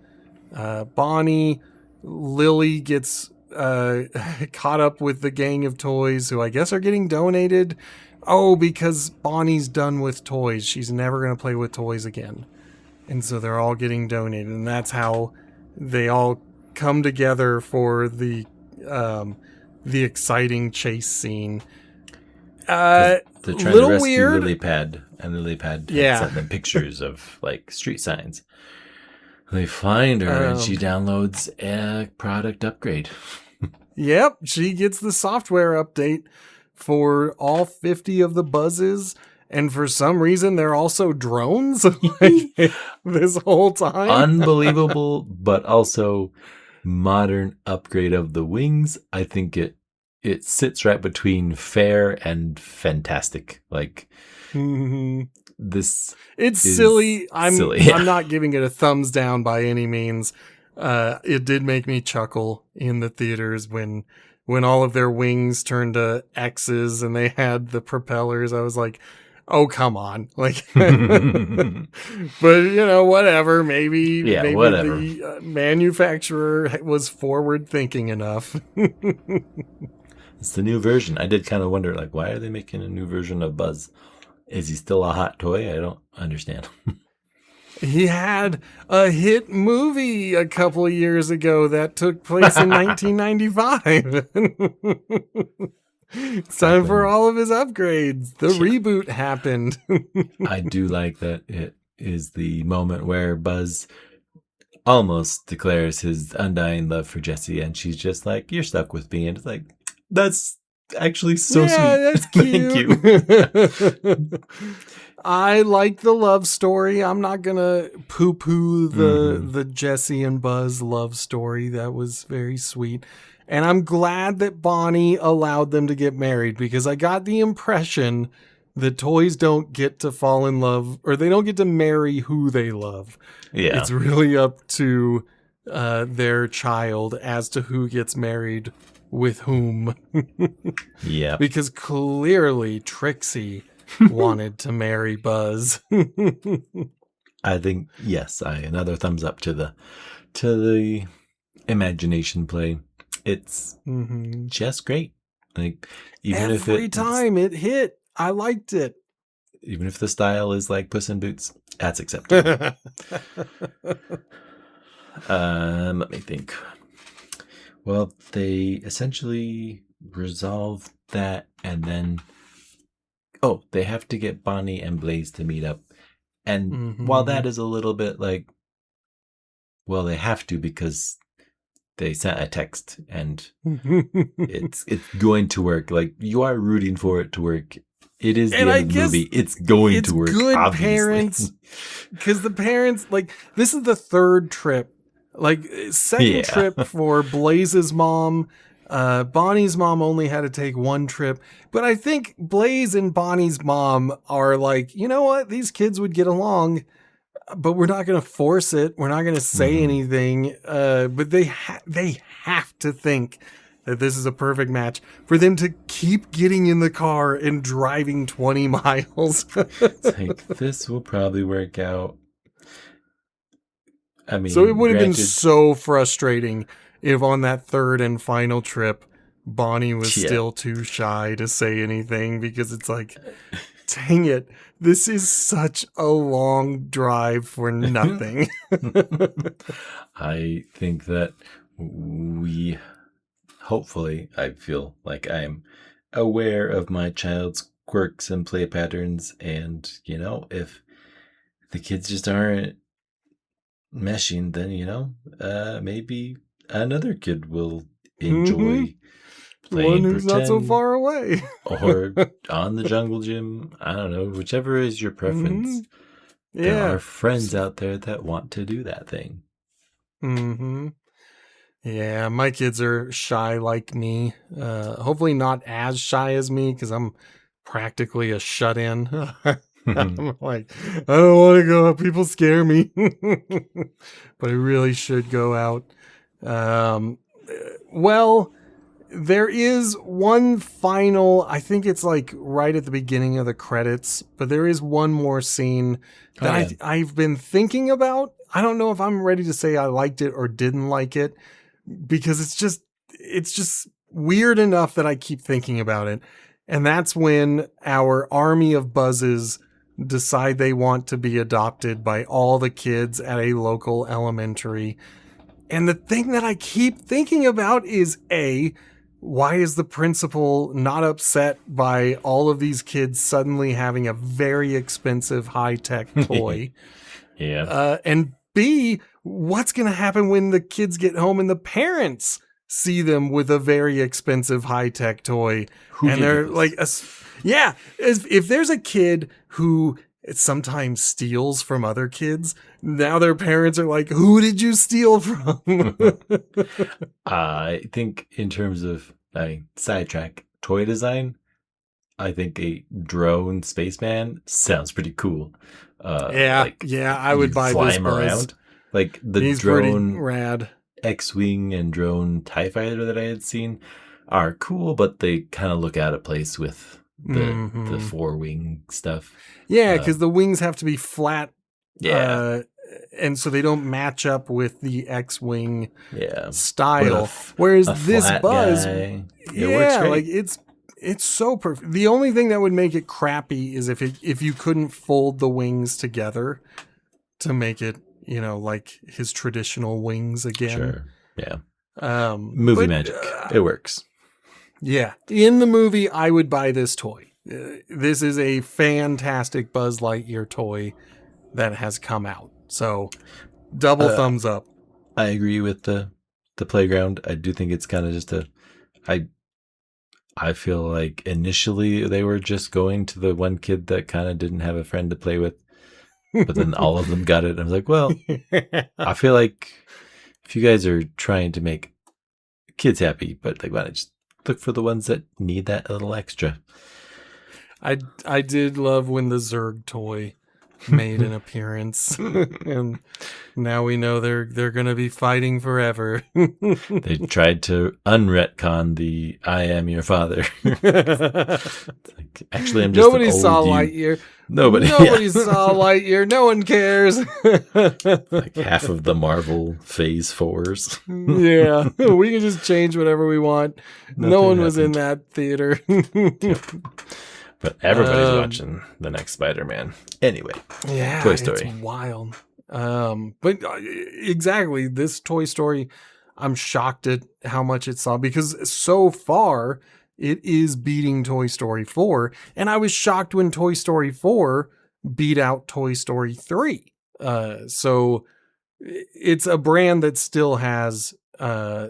Bonnie, Lily gets caught up with the gang of toys who I guess are getting donated. Oh, because Bonnie's done with toys. She's never going to play with toys again. And so they're all getting donated. And that's how they all come together for the exciting chase scene. They're trying to rescue weird. Lilypad, and Lilypad sent them pictures of like street signs. They find her and she downloads a product upgrade. Yep, she gets the software update for all 50 of the buzzes, and for some reason they're also drones like, this whole time. Unbelievable, but also modern upgrade of the wings. I think it sits right between fair and fantastic. Like, this it's silly. I'm not giving it a thumbs down by any means. It did make me chuckle in the theaters when all of their wings turned to X's and they had the propellers. I was like, oh, come on. Like, but whatever. Maybe whatever. The manufacturer was forward thinking enough. It's the new version. I did kind of wonder, like, why are they making a new version of Buzz? Is he still a hot toy? I don't understand. He had a hit movie a couple of years ago that took place in 1995. It's time for all of his upgrades. The reboot happened. I do like that it is the moment where Buzz almost declares his undying love for Jessie, and she's just like, "You're stuck with me." And it's like, that's actually so sweet. That's cute. Thank you. I like the love story. I'm not gonna poo-poo the Jessie and Buzz love story. That was very sweet. And I'm glad that Bonnie allowed them to get married, because I got the impression that toys don't get to fall in love, or they don't get to marry who they love. Yeah. It's really up to their child as to who gets married with whom. Yeah. Because clearly Trixie wanted to marry Buzz. I think, yes, another thumbs up to the imagination play. It's just great. Like, even every time it hit, I liked it. Even if the style is like Puss in Boots, that's acceptable. Let me think. Well, they essentially resolve that, and then they have to get Bonnie and Blaze to meet up. And while that is a little bit like, well, they have to because they sent a text and it's going to work. Like, you are rooting for it to work. It is the end of the movie. It's going to work. Good obviously. Parents, because the parents, like, this is the third trip. Like, second trip for Blaze's mom Bonnie's mom only had to take one trip, but I think Blaze and Bonnie's mom are like, you know what? These kids would get along, but we're not going to force it. We're not going to say anything. But they have to think that this is a perfect match for them to keep getting in the car and driving 20 miles. It's like, this will probably work out. I mean, so it would have been granted, so frustrating if on that third and final trip, Bonnie was Yeah. still too shy to say anything, because it's like, dang it, this is such a long drive for nothing. I think that we, hopefully, I feel like I'm aware of my child's quirks and play patterns. And, if the kids just aren't meshing, then, maybe another kid will enjoy playing One who's not so pretend far away. or on the jungle gym. I don't know, whichever is your preference. There Yeah. are friends out there that want to do that thing. Yeah, my kids are shy like me. Hopefully not as shy as me, because I'm practically a shut-in. I'm like, I don't want to go out. People scare me. But I really should go out. Well, there is one final, I think it's like right at the beginning of the credits, but there is one more scene that I've been thinking about. I don't know if I'm ready to say I liked it or didn't like it, because it's just weird enough that I keep thinking about it. And that's when our army of buzzes decide they want to be adopted by all the kids at a local elementary. And the thing that I keep thinking about is, why is the principal not upset by all of these kids suddenly having a very expensive high-tech toy? Yeah. And B, what's going to happen when the kids get home and the parents see them with a very expensive high-tech toy? And they're like, if there's a kid who sometimes steals from other kids, now their parents are like, who did you steal from? I think in terms of sidetrack toy design, I think a drone spaceman sounds pretty cool. I would buy fly this him Buzz. around. Like the He's drone pretty rad. X-Wing and drone TIE fighter that I had seen are cool, but they kind of look out of place with the four-wing stuff. Yeah, because the wings have to be flat. Yeah. And so they don't match up with the X-Wing style. But Whereas a this flat Buzz, guy, it works great. like it's so perfect. The only thing that would make it crappy is if you couldn't fold the wings together to make it, like his traditional wings again. Sure. Yeah. Movie magic. It works. Yeah. In the movie, I would buy this toy. This is a fantastic Buzz Lightyear toy that has come out. So, double thumbs up. I agree with the playground. I do think it's kind of just I feel like initially they were just going to the one kid that kind of didn't have a friend to play with, but then all of them got it. And I was like, well, I feel like if you guys are trying to make kids happy, but why not just look for the ones that need that little extra. I did love when the Zurg toy made an appearance, and now we know they're going to be fighting forever. They tried to unretcon the "I am your father." Actually, I'm just nobody saw Lightyear. Nobody saw Lightyear. No one cares. Like half of the Marvel Phase 4s. Yeah, we can just change whatever we want. No one was in that theater. But everybody's watching the next Spider-Man. Anyway, yeah, Toy Story. It's wild. But exactly, this Toy Story, I'm shocked at how much it saw, because so far it is beating Toy Story 4. And I was shocked when Toy Story 4 beat out Toy Story 3. So it's a brand that still has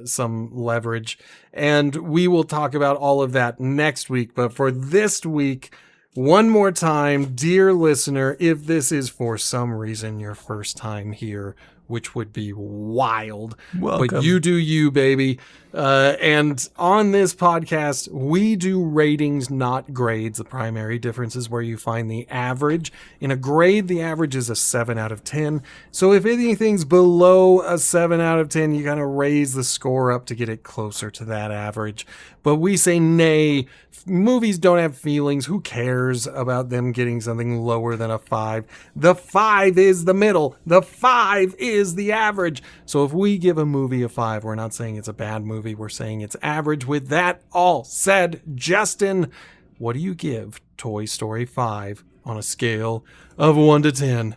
some leverage, and we will talk about all of that next week. But for this week, one more time, dear listener, if this is for some reason your first time here, which would be wild, Welcome. but you do you, baby. And on this podcast, we do ratings, not grades. The primary difference is where you find the average. In a grade, the average is a 7 out of 10. So if anything's below a 7 out of 10, you kind of raise the score up to get it closer to that average. But we say nay. Movies don't have feelings. Who cares about them getting something lower than a 5? The 5 is the middle. The 5 is the average. So if we give a movie a 5, we're not saying it's a bad movie. We're saying it's average. With that all said, Justin, what do you give Toy Story 5 on a scale of 1 to 10?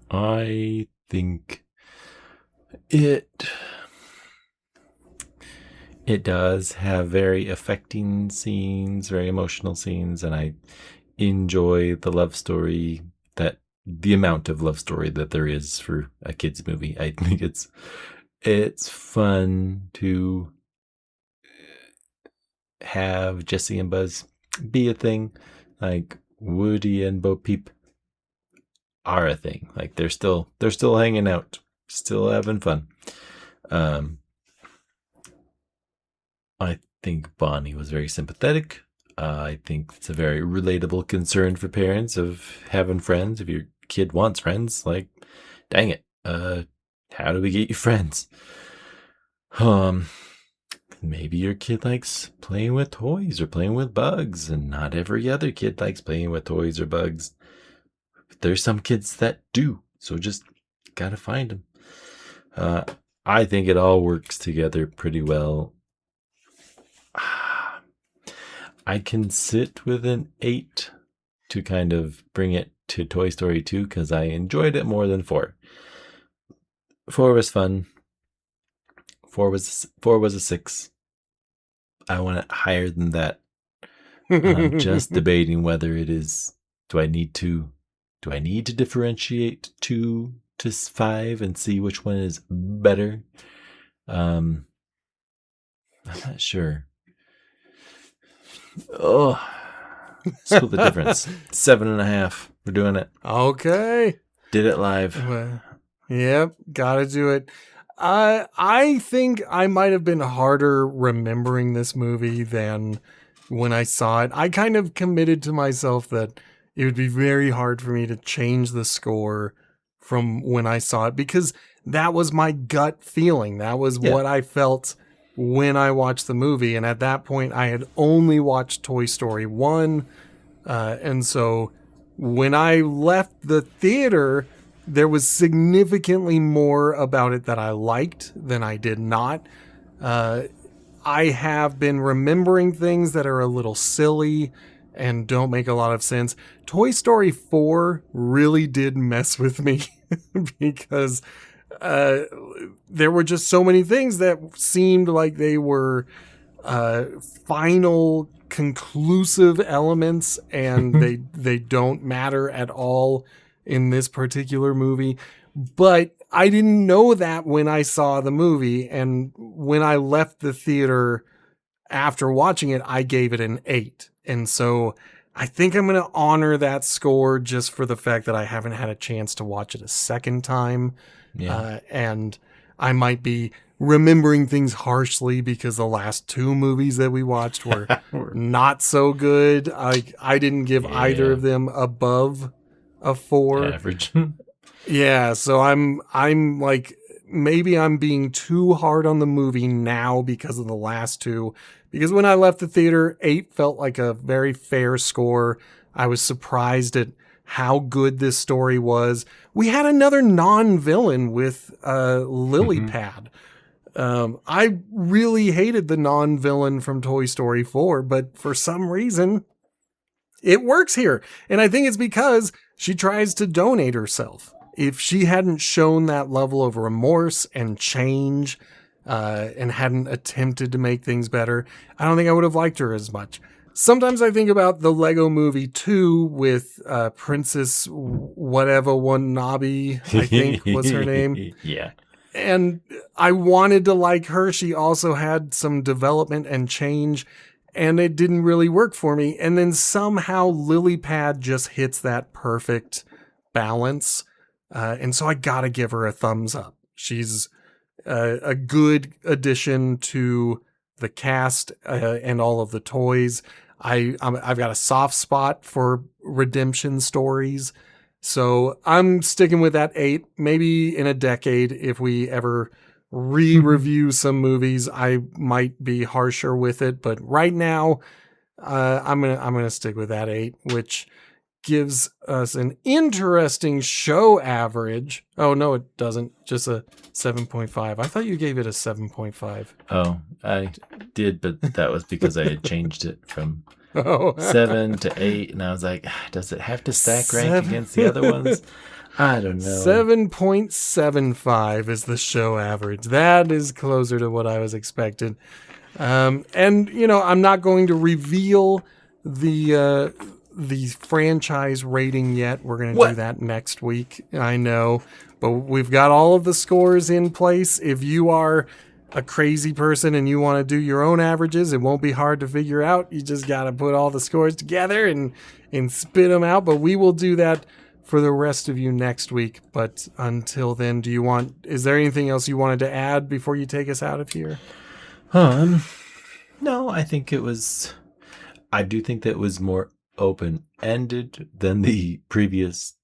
I think it does have very affecting scenes, very emotional scenes, and I enjoy the love story, that the amount of love story that there is for a kids movie. I think it's fun to have Jesse and Buzz be a thing. Like Woody and Bo Peep are a thing. Like they're still hanging out, still having fun. I think Bonnie was very sympathetic. I think it's a very relatable concern for parents of having friends. If your kid wants friends, like, dang it, how do we get you friends? Maybe your kid likes playing with toys or playing with bugs, and not every other kid likes playing with toys or bugs. There's some kids that do, so just gotta find them. I think it all works together pretty well. I can sit with an 8 to kind of bring it to Toy Story 2 because I enjoyed it more than 4. 4 was fun. 4 was a 6. I want it higher than that. I'm just debating whether it is. Do I need to differentiate 2 to 5 and see which one is better? I'm not sure. Oh, split the difference. 7.5. We're doing it. Okay. Did it live. Well, yep, gotta do it. I think I might have been harder remembering this movie than when I saw it. I kind of committed to myself that it would be very hard for me to change the score from when I saw it because that was my gut feeling. That was what I felt when I watched the movie. And at that point, I had only watched Toy Story 1. And so when I left the theater, there was significantly more about it that I liked than I did not. I have been remembering things that are a little silly and don't make a lot of sense. Toy Story 4 really did mess with me because there were just so many things that seemed like they were final conclusive elements, and they don't matter at all in this particular movie. But I didn't know that when I saw the movie, and when I left the theater after watching it, I gave it an 8. And so I think I'm going to honor that score just for the fact that I haven't had a chance to watch it a second time. Yeah. And I might be remembering things harshly because the last 2 movies that we watched were not so good. I didn't give either of them above a 4. Average. Yeah, so I'm like, maybe I'm being too hard on the movie now because of the last 2. Because when I left the theater, 8 felt like a very fair score. I was surprised at how good this story was. We had another non-villain with Lily Pad. I really hated the non-villain from Toy Story 4, but for some reason, it works here. And I think it's because she tries to donate herself. If she hadn't shown that level of remorse and change, and hadn't attempted to make things better, I don't think I would have liked her as much. Sometimes I think about the Lego Movie 2 with Princess whatever Watanabe, I think was her name. Yeah. And I wanted to like her. She also had some development and change. and it didn't really work for me. And then somehow Lily Pad just hits that perfect balance. And so I gotta give her a thumbs up. She's a good addition to the cast and all of the toys. I've got a soft spot for redemption stories. So I'm sticking with that 8. Maybe in a decade, if we ever re-review some movies, I might be harsher with it. But right now, I'm gonna stick with that 8, which gives us an interesting show average. Oh no, it doesn't. Just a 7.5. I thought you gave it a 7.5. Oh, I did, but that was because I had changed it from Oh. 7 to 8, and I was like, does it have to stack rank against the other ones? I don't know. 7.75 is the show average. That is closer to what I was expecting. And I'm not going to reveal the franchise rating yet. We're going to do that next week. I know, but we've got all of the scores in place. If you are a crazy person and you want to do your own averages, it won't be hard to figure out. You just got to put all the scores together and spit them out. But we will do that for the rest of you next week. But until then, is there anything else you wanted to add before you take us out of here? No, I do think that was more open-ended than the previous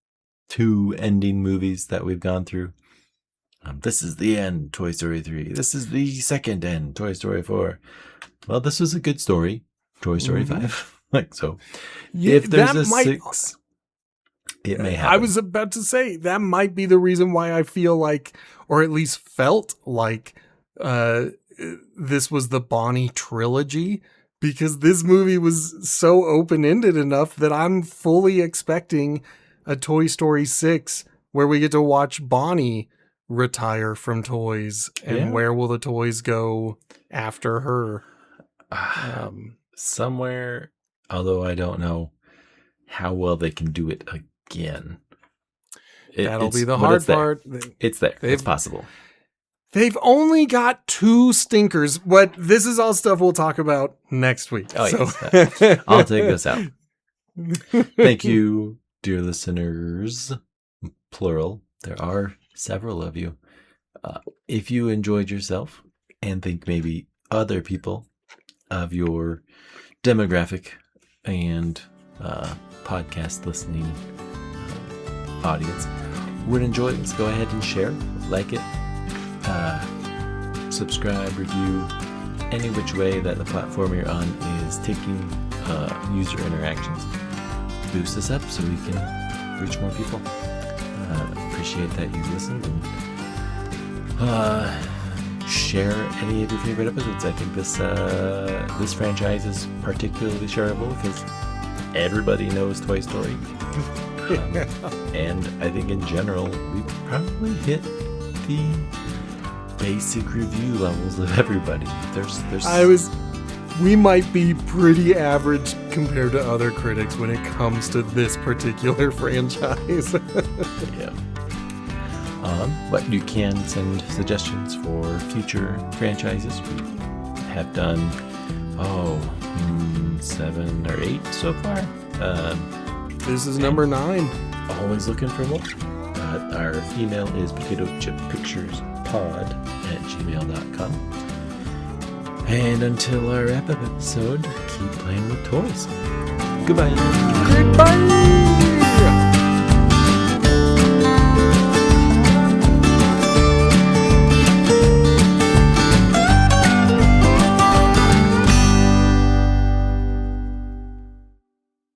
2 ending movies that we've gone through. This is the end, Toy Story 3. This is the second end, Toy Story 4. Well, this was a good story, Toy Story 5. If there's a 6, it may happen. I was about to say, that might be the reason why I feel like, or at least felt like, this was the Bonnie trilogy, because this movie was so open-ended enough that I'm fully expecting a Toy Story 6 where we get to watch Bonnie retire from toys, and where will the toys go after her? Somewhere, although I don't know how well they can do it again. That'll be the hard part. It's there. It's possible. They've only got 2 stinkers, but this is all stuff we'll talk about next week. Oh, yes. I'll take this out. Thank you, dear listeners. Plural. There are several of you. If you enjoyed yourself and think maybe other people of your demographic and podcast listening audience would enjoy this, go ahead and share, like it, subscribe, review, any which way that the platform you're on is taking user interactions. Boost us up so we can reach more people. Appreciate that you listened, and share any of your favorite episodes. I think this franchise is particularly shareable because everybody knows Toy Story. And I think in general we probably hit the basic review levels of everybody. We might be pretty average compared to other critics when it comes to this particular franchise. Yeah. But you can send suggestions for future franchises. We have done 7 or 8 so far. This is number 9. Always looking for more. Our email is potatochippicturespod@gmail.com. And until our wrap-up episode, keep playing with toys. Goodbye. Goodbye.